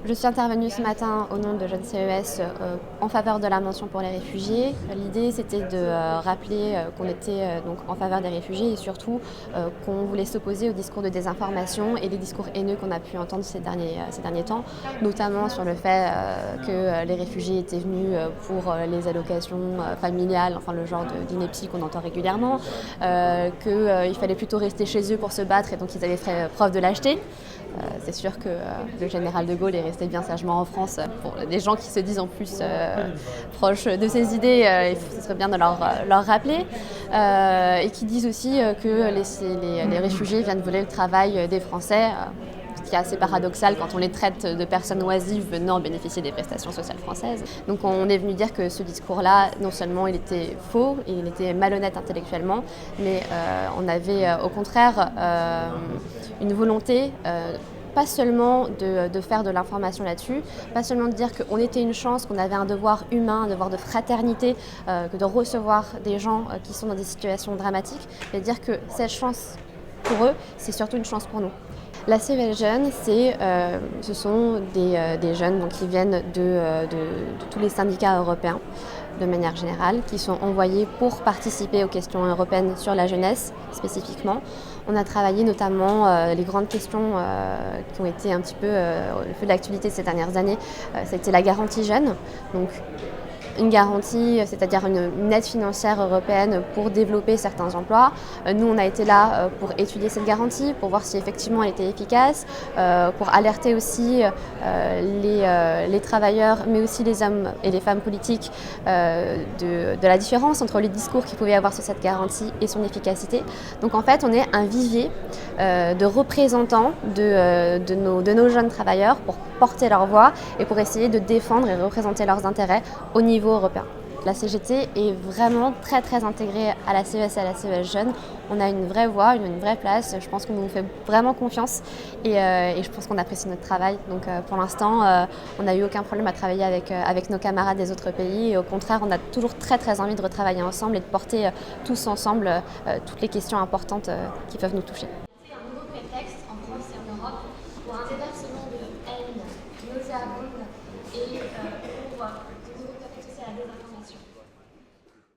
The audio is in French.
Je suis intervenue ce matin au nom de Jeunes CES en faveur de la mention pour les réfugiés. L'idée, c'était de rappeler qu'on était donc en faveur des réfugiés et surtout qu'on voulait s'opposer au discours de désinformation et les discours haineux qu'on a pu entendre ces derniers temps, notamment sur le fait que les réfugiés étaient venus pour les allocations familiales, enfin le genre d'inepties qu'on entend régulièrement, qu'il fallait plutôt rester chez eux pour se battre et donc ils avaient fait preuve de lâcheté. C'est sûr que le général de Gaulle est resté bien sagement en France. Pour des gens qui se disent en plus proches de ses idées, ce serait bien de leur rappeler. Et qui disent aussi que les réfugiés viennent voler le travail des Français. Ce qui est assez paradoxal quand on les traite de personnes oisives venant bénéficier des prestations sociales françaises. Donc on est venu dire que ce discours-là, non seulement il était faux, il était malhonnête intellectuellement, mais on avait au contraire une volonté pas seulement de faire de l'information là-dessus, pas seulement de dire qu'on était une chance, qu'on avait un devoir humain, un devoir de fraternité, que de recevoir des gens qui sont dans des situations dramatiques, mais de dire que cette chance pour eux, c'est surtout une chance pour nous. La CES Jeunes, ce sont des jeunes donc, qui viennent de tous les syndicats européens de manière générale, qui sont envoyés pour participer aux questions européennes sur la jeunesse spécifiquement. On a travaillé notamment les grandes questions qui ont été un petit peu le feu de l'actualité ces dernières années. C'était la garantie jeune. Donc, une garantie, c'est-à-dire une aide financière européenne pour développer certains emplois. Nous, on a été là pour étudier cette garantie, pour voir si effectivement elle était efficace, pour alerter aussi les travailleurs, mais aussi les hommes et les femmes politiques de la différence entre les discours qu'il pouvait y avoir sur cette garantie et son efficacité. Donc en fait, on est un vivier de représentants de nos jeunes travailleurs pour porter leur voix et pour essayer de défendre et représenter leurs intérêts au niveau européen. La CGT est vraiment très très intégrée à la CES et à la CES Jeunes. On a une vraie voix, une vraie place. Je pense qu'on nous fait vraiment confiance et je pense qu'on apprécie notre travail. Donc pour l'instant, on n'a eu aucun problème à travailler avec nos camarades des autres pays. Et au contraire, on a toujours très très envie de retravailler ensemble et de porter tous ensemble toutes les questions importantes qui peuvent nous toucher.